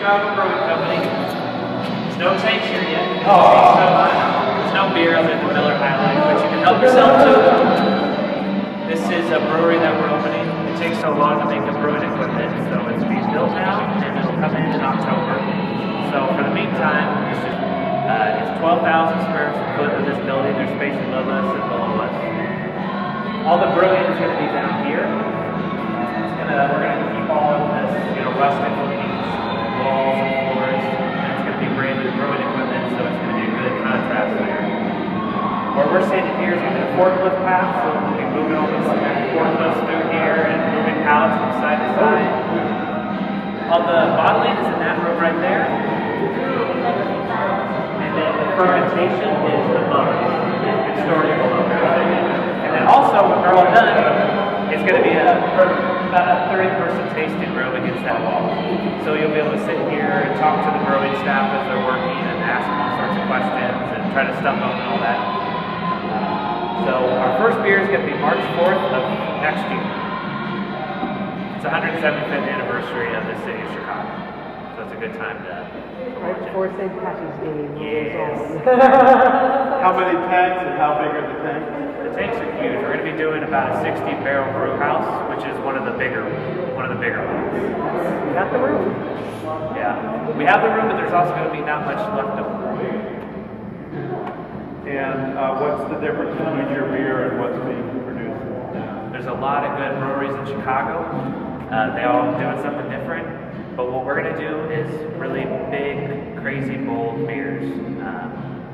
Chicago Brewing Company. There's no tanks here yet. There's no beer other than Miller High Life, but you can help yourself to. This is a brewery that we're opening. It takes so long to make the brewing equipment, so it's being built now, and it'll come in October. So for the meantime, it's 12,000 square foot of this building. There's space above us and below us. All the brewing is going to be down here. We're going to keep all of this, rustic looking walls and floors, and it's going to be brand new brewing equipment, so it's going to be a good contrast there. Where we're standing here is using a forklift path, so we'll be moving all these forklifts through here and moving pallets from side to side. All the bottling is in that room right there. And then the fermentation is above. It's stored below there. And then also, when we're all done, it's going to be about a 30-person tasting room against that wall. So you'll be able to sit here and talk to the brewing staff as they're working and ask them all sorts of questions and try to stump them and all that. So our first beer is going to be March 4th of next year. It's the 175th anniversary of the city of Chicago. So it's a good time to right before St. Patrick's Day. Yes. How many tanks and how big are the tanks? The tanks are huge. We're going to be doing about a 60-barrel brew house, which is one of the bigger ones. You got the room? Yeah. We have the room, but there's also going to be not much left over. And what's the difference between your beer and what's being produced? There's a lot of good breweries in Chicago. They all doing something different. But what we're going to do is really big, crazy, bold beers.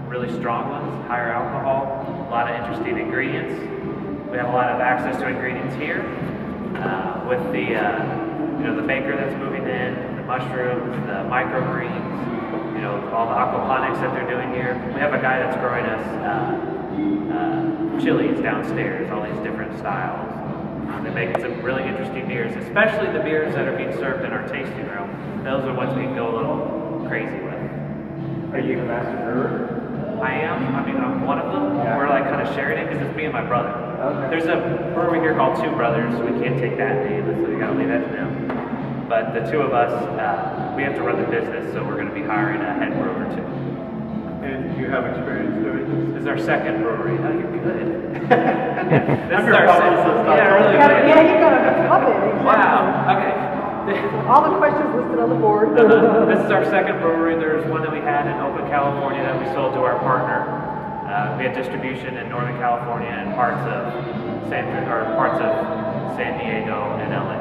Really strong ones, higher alcohol, a lot of interesting ingredients. We have a lot of access to ingredients here with the the baker that's moving in, the mushrooms, the microgreens, all the aquaponics that they're doing here. We have a guy that's growing us chilies downstairs, all these different styles. They're making some really interesting beers, especially the beers that are being served in our tasting room. Those are ones we can go a little crazy with. Are you the master brewer? I am. I'm one of them. Yeah. We're kind of sharing it because it's me and my brother. Okay. There's a brewery here called Two Brothers. We can't take that name, so we got to leave that to them. But the two of us, we have to run the business, so we're going to be hiring a head brewer too. And you have experience doing this? This is our second brewery. Oh, you're good. This I'm is our second. Yeah, really good. Yeah, you got a puppet. Exactly. Wow. Okay. All the questions listed on the board. This is our second brewery. There's one that we had in Oakland, California that we sold to our partner. We had distribution in Northern California and parts of San Diego and LA.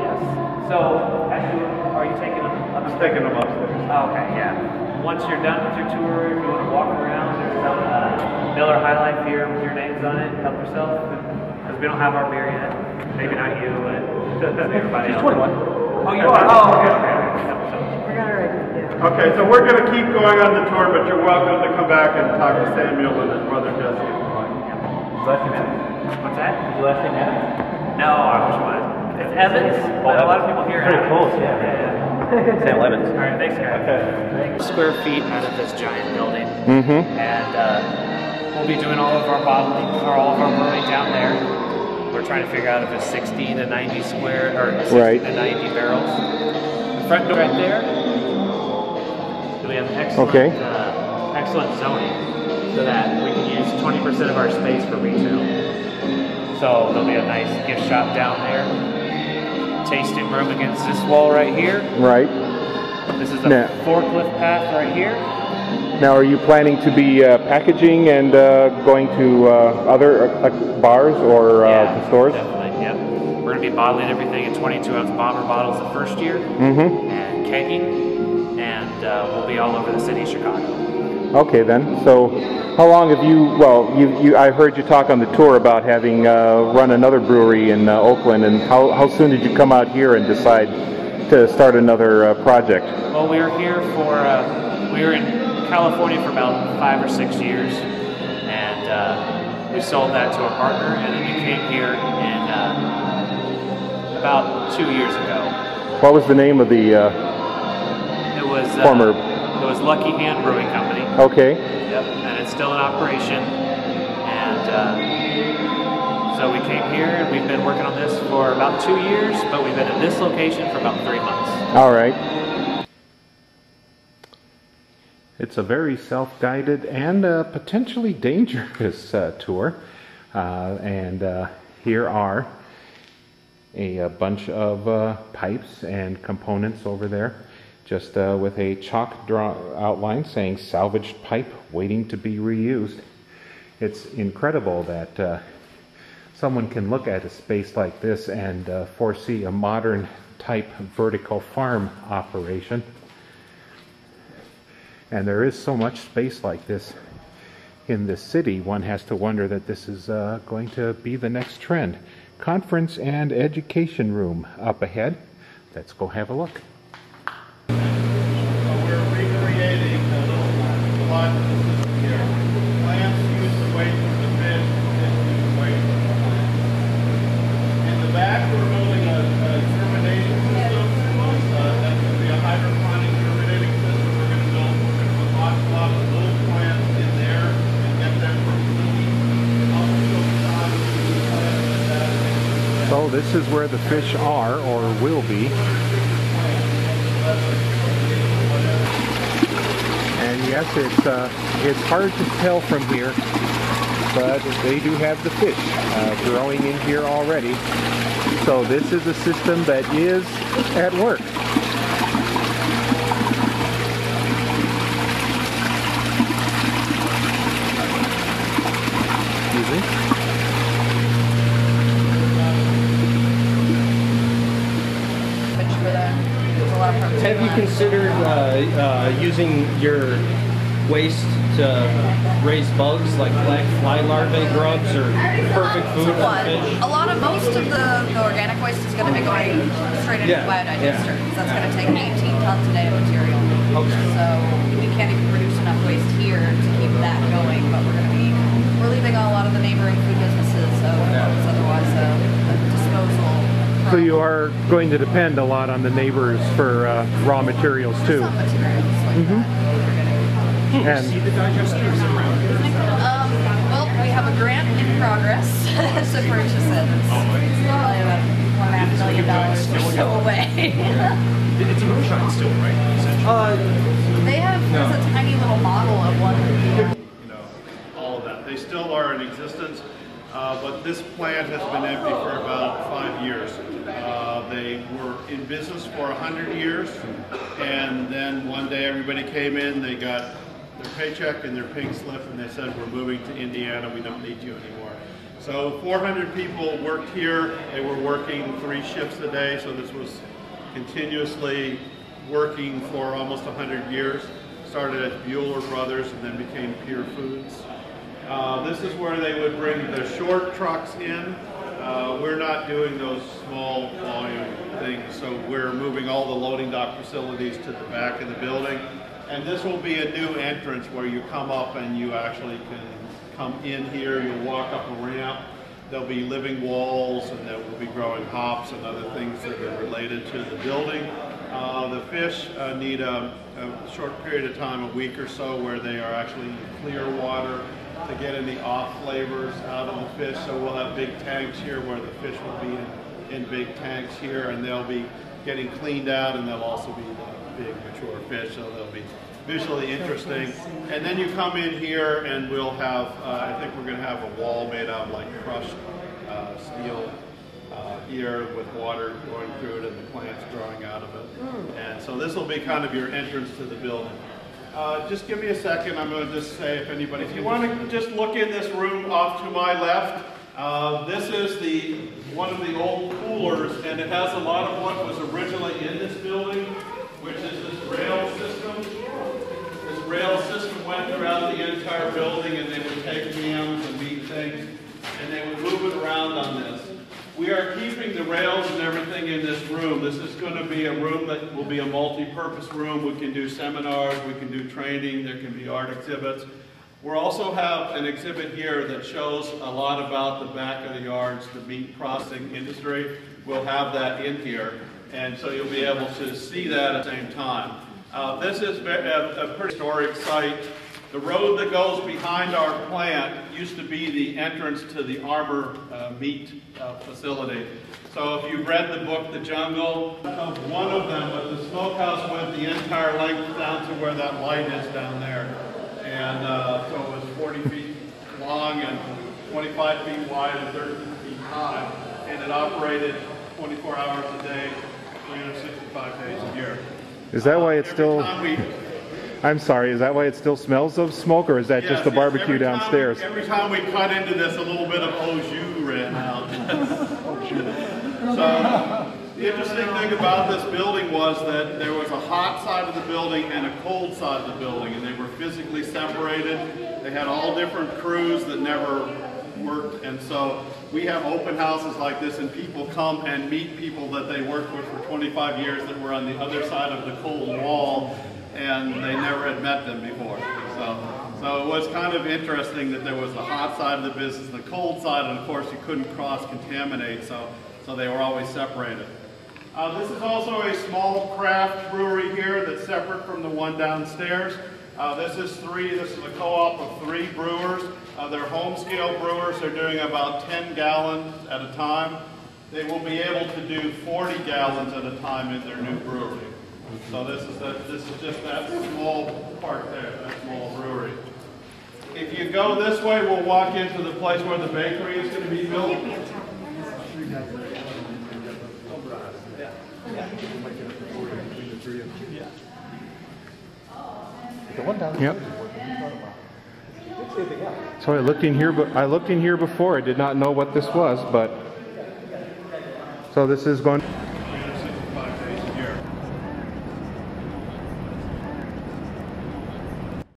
Yes. So, are you taking them upstairs? I'm taking them upstairs. Oh, okay, yeah. Once you're done with your tour, if you want to walk around, there's some Miller High Life here with your names on it. Help yourself. Because we don't have our beer yet. Maybe not you, but everybody else. 21. Oh, you are? Oh, okay. Okay, so we're going to keep going on the tour, but you're welcome to come back and talk to Samuel and his brother Jesse if you like. Last name Evans. What's that? Is your last name Evans? No, I wish it was. It's Evans, but a lot of people here Pretty Evans. close, yeah. Sam Evans. All right, thanks, guys. Okay. Square feet out of this giant building. Mm-hmm. And we'll be doing all of our bottling, or all of our brewing down there. We're trying to figure out if it's 60 to 90 square, or 60 to 90 barrels. The front door right there. We have excellent, excellent zoning so that we can use 20% of our space for retail. So there'll be a nice gift shop down there. Tasting room against this wall right here. Right. This is a forklift path right here. Now, are you planning to be packaging and going to other bars or the stores? Definitely, yep. We're going to be bottling everything in 22-ounce bomber bottles the first year, and kegging, and we'll be all over the city of Chicago. Okay, then. So, how long have you? Well, I heard you talk on the tour about having run another brewery in Oakland, and how soon did you come out here and decide to start another project? Well, we were here for we were in California for about 5 or 6 years, and we sold that to a partner, and then we came here in about 2 years ago. What was the name of the former? It was Lucky Hand Brewing Company. Okay. Yep, and it's still in operation, and So we came here and we've been working on this for about 2 years, but we've been at this location for about 3 months. All right. It's a very self-guided and potentially dangerous tour. Here are a bunch of pipes and components over there, just with a chalk outline saying salvaged pipe waiting to be reused. It's incredible that someone can look at a space like this and foresee a modern type vertical farm operation. And there is so much space like this in this city, one has to wonder that this is going to be the next trend. Conference and education room up ahead. Let's go have a look. So we're recreating a little lot system here. Plants use the waste from the fish and use the waste from the plants. In the back, we're building a germination system. That's going to be a hydroponic germinating system. We're going to put lots of little plants in there and get them from seed. So this is where the fish are or will be. And yes, it's hard to tell from here, but they do have the fish growing in here already. So this is a system that is at work. Excuse me. Have you considered using your waste to raise bugs like black fly larvae grubs or perfect food for fish? Most of the organic waste is going to be going straight into the biodigester. So that's going to take 18 tons a day of material. Okay. So we can't even produce enough waste here to keep that going, but we're leaving a lot of the neighboring food businesses, so it's otherwise a disposal. So you are going to depend a lot on the neighbors for raw materials too. Some materials like that. And See the digesters around here? Well, we have a grant in progress to purchase it. It's probably about $1.5 million or so away. It's a moonshine still, right? They have there's a tiny little model of one. All of that. They still are in existence, but this plant has been empty for about 5 years. They were in business for 100 years, and then one day everybody came in, they got their paycheck and their pink slip, and they said, we're moving to Indiana, we don't need you anymore. So 400 people worked here. They were working 3 shifts a day, so this was continuously working for almost 100 years. Started as Bueller Brothers and then became Pure Foods. This is where they would bring the short trucks in. We're not doing those small volume things, so we're moving all the loading dock facilities to the back of the building. And this will be a new entrance where you come up and you actually can come in here, you'll walk up a ramp. There'll be living walls, and there will be growing hops and other things that are related to the building. The fish need a short period of time, a week or so, where they are actually in clear water to get any off flavors out of the fish. So we'll have big tanks here where the fish will be in big tanks here, and they'll be getting cleaned out, and they'll also be the big mature fish, so they'll be visually interesting. And then you come in here and we'll have, I think we're going to have a wall made out of like crushed steel here with water going through it and the plants growing out of it. And so this will be kind of your entrance to the building. Just give me a second. I'm going to just say, if anybody, if you want to just look in this room off to my left, this is one of the old coolers, and it has a lot of what was originally in this building, which is this rail system. This rail system went throughout the entire building, and they would take hams and meat things, and they would move it around on this. We are keeping the rails and everything in this room. This is going to be a room that will be a multi-purpose room. We can do seminars, we can do training, there can be art exhibits. We'll also have an exhibit here that shows a lot about the back of the yards, the meat processing industry. We'll have that in here, and so you'll be able to see that at the same time. This is a pretty historic site. The road that goes behind our plant used to be the entrance to the Arbor meat facility. So if you read the book, The Jungle, of one of them, but the smokehouse went the entire length down to where that light is down there. And so it was 40 feet long and 25 feet wide and 13 feet high. And it operated 24 hours a day, 365 days a year. Is that why it's still... I'm sorry, is that why it still smells of smoke, or is that just the barbecue downstairs? Every time we cut into this, a little bit of au jus ran out. So, the interesting thing about this building was that there was a hot side of the building and a cold side of the building, and they were physically separated. They had all different crews that never worked, and so we have open houses like this, and people come and meet people that they worked with for 25 years that were on the other side of the cold wall, and they never had met them before. So it was kind of interesting that there was the hot side of the business, the cold side, and of course you couldn't cross-contaminate, so they were always separated. This is also a small craft brewery here that's separate from the one downstairs. This is a co-op of 3 brewers. They're home-scale brewers. They're doing about 10 gallons at a time. They will be able to do 40 gallons at a time in their new brewery. So this is just that small part there, that small brewery. If you go this way, we'll walk into the place where the bakery is going to be built. Yep. So I looked in here, but I looked in here before. I did not know what this was, but so this is going.